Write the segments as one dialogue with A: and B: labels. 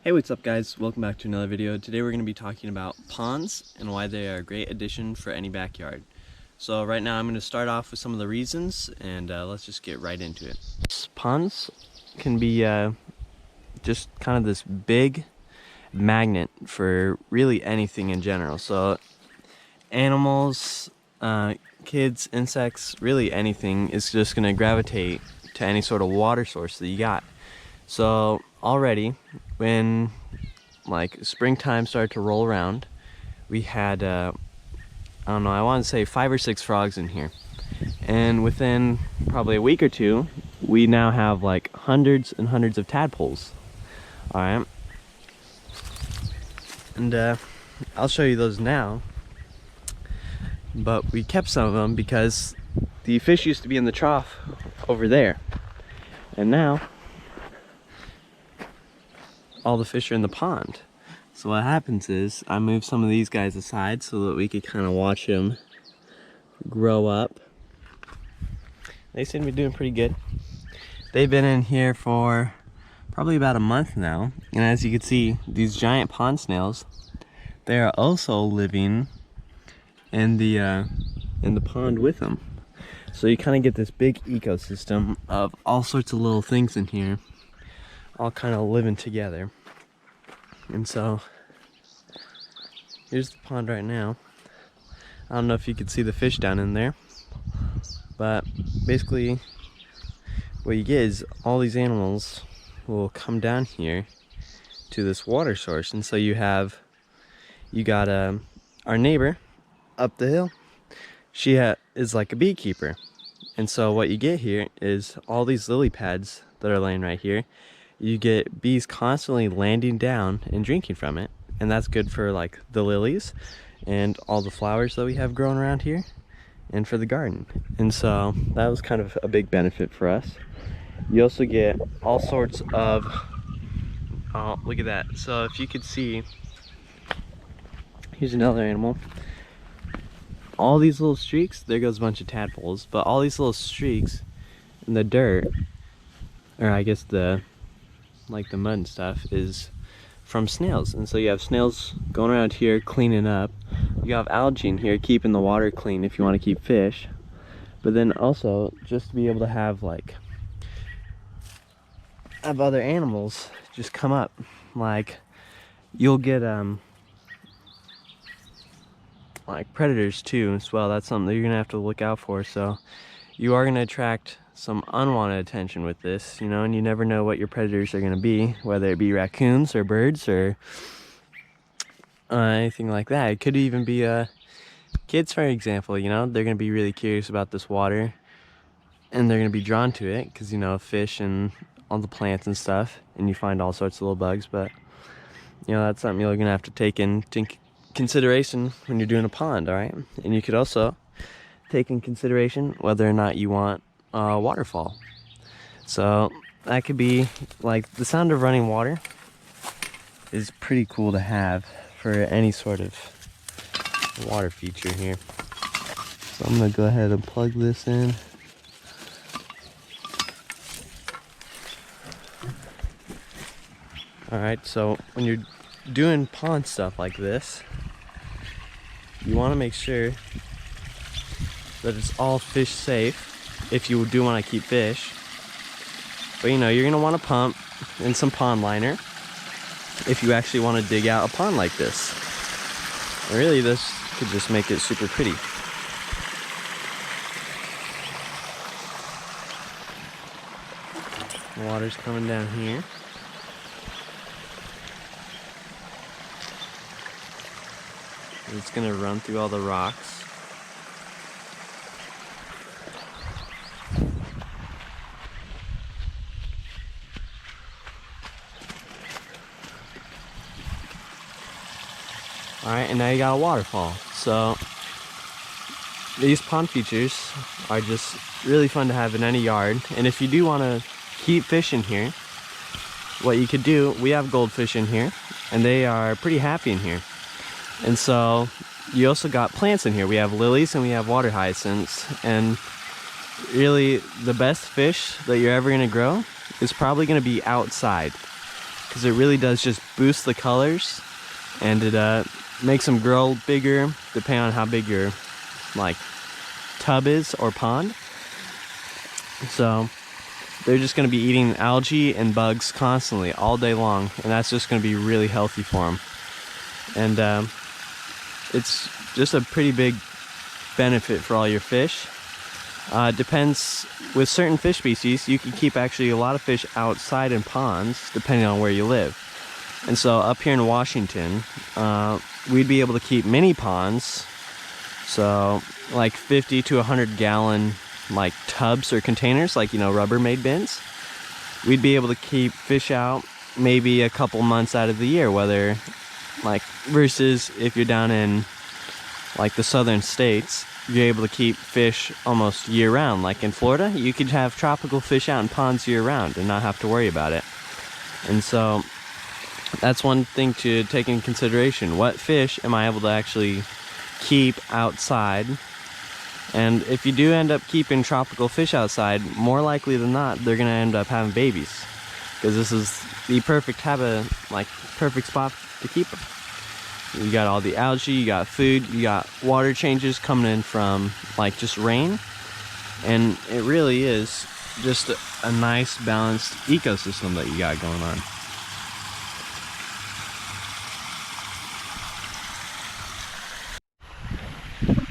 A: Hey, what's up guys? Welcome back to another video. Today we're going to be talking about ponds and why they are a great addition for any backyard. So right now I'm going to start off with some of the reasons and let's just get right into it. Ponds can be just kind of this big magnet for really anything in general. So animals, kids, insects, really anything is just going to gravitate to any sort of water source that you got. So already when like springtime started to roll around, we had I don't know, I want to say 5 or 6 frogs in here, and within probably a week or two we now have like hundreds and hundreds of tadpoles. All right, and I'll show you those now, but we kept some of them because the fish used to be in the trough over there, and now all the fish are in the pond. So what happens is I move some of these guys aside so that we could kind of watch them grow up. They seem to be doing pretty good. They've been in here for probably about a month now, and as you can see, these giant pond snails, they are also living in the pond with them. So you kind of get this big ecosystem of all sorts of little things in here, all kind of living together. And so here's the pond right now. I don't know if you could see the fish down in there, but basically what you get is all these animals will come down here to this water source. And so you got our neighbor up the hill. She is like a beekeeper, and so what you get here is all these lily pads that are laying right here. You get bees constantly landing down and drinking from it, and that's good for like the lilies and all the flowers that we have growing around here and for the garden. And so that was kind of a big benefit for us. You also get all sorts of, oh, look at that. So if you could see, here's another animal. All these little streaks, there goes a bunch of tadpoles, but all these little streaks in the dirt, or I guess the mud and stuff, is from snails. And so you have snails going around here cleaning up. You have algae in here keeping the water clean if you want to keep fish, but then also just to be able to have other animals just come up. Like you'll get like predators too as well. That's something that you're gonna have to look out for. So you are gonna attract some unwanted attention with this, you know, and you never know what your predators are going to be, whether it be raccoons or birds or anything like that. It could even be kids, for example. You know, they're going to be really curious about this water, and they're going to be drawn to it because, you know, fish and all the plants and stuff, and you find all sorts of little bugs. But you know, that's something you're going to have to take into consideration when you're doing a pond. All right, and you could also take in consideration whether or not you want waterfall. So that could be like the sound of running water is pretty cool to have for any sort of water feature here. So I'm gonna go ahead and plug this in. Alright, so when you're doing pond stuff like this, you want to make sure that it's all fish safe if you do want to keep fish. But you know, you're going to want a pump and some pond liner if you actually want to dig out a pond like this. And really, this could just make it super pretty. The water's coming down here. It's going to run through all the rocks. Alright, and now you got a waterfall. So these pond features are just really fun to have in any yard. And if you do want to keep fish in here, what you could do, we have goldfish in here, and they are pretty happy in here. And so you also got plants in here. We have lilies and we have water hyacinths. And really the best fish that you're ever going to grow is probably going to be outside. because it really does just boost the colors, and it makes them grow bigger depending on how big your like tub is or pond. So they're just going to be eating algae and bugs constantly all day long, and that's just going to be really healthy for them. And it's just a pretty big benefit for all your fish. Depends, with certain fish species you can keep actually a lot of fish outside in ponds depending on where you live. And so up here in Washington, we'd be able to keep mini ponds, so like 50 to 100 gallon like tubs or containers, like, you know, Rubbermaid bins. We'd be able to keep fish out maybe a couple months out of the year, whether like, versus if you're down in like the southern states, you're able to keep fish almost year round. Like in Florida, you could have tropical fish out in ponds year round and not have to worry about it. And so that's one thing to take in consideration. What fish am I able to actually keep outside? And if you do end up keeping tropical fish outside, more likely than not, they're gonna end up having babies, because this is the perfect perfect spot to keep them. You got all the algae, you got food, you got water changes coming in from like just rain, and it really is just a nice balanced ecosystem that you got going on.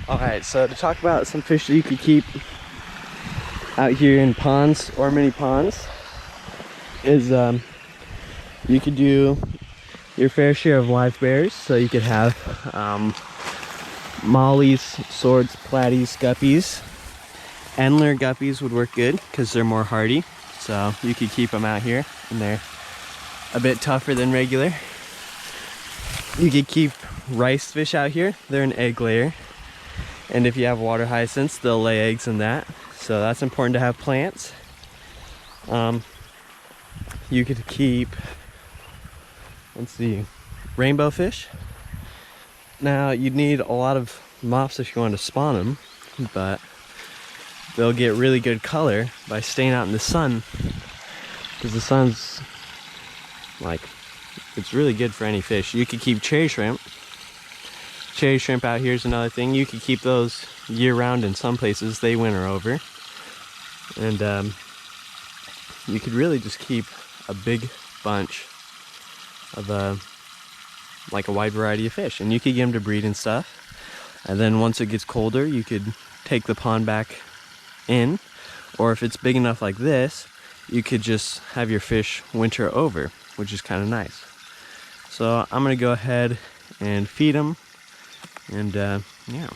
A: Alright, so to talk about some fish that you could keep out here in ponds or mini ponds is you could do your fair share of live bears. So you could have mollies, swords, platies, guppies. Endler guppies would work good because they're more hardy, so you could keep them out here, and they're a bit tougher than regular. You could keep rice fish out here. They're an egg layer, and if you have water hyacinths, they'll lay eggs in that, so that's important to have plants. You could keep, let's see, rainbow fish. Now you'd need a lot of mops if you wanted to spawn them, but they'll get really good color by staying out in the sun, because the sun's like, it's really good for any fish. You could keep cherry shrimp. Cherry shrimp out here is another thing. You could keep those year round in some places. They winter over. And you could really just keep a big bunch of like a wide variety of fish, and you could get them to breed and stuff. And then once it gets colder, you could take the pond back in, or if it's big enough like this, you could just have your fish winter over, which is kind of nice. So I'm gonna go ahead and feed them, and yeah.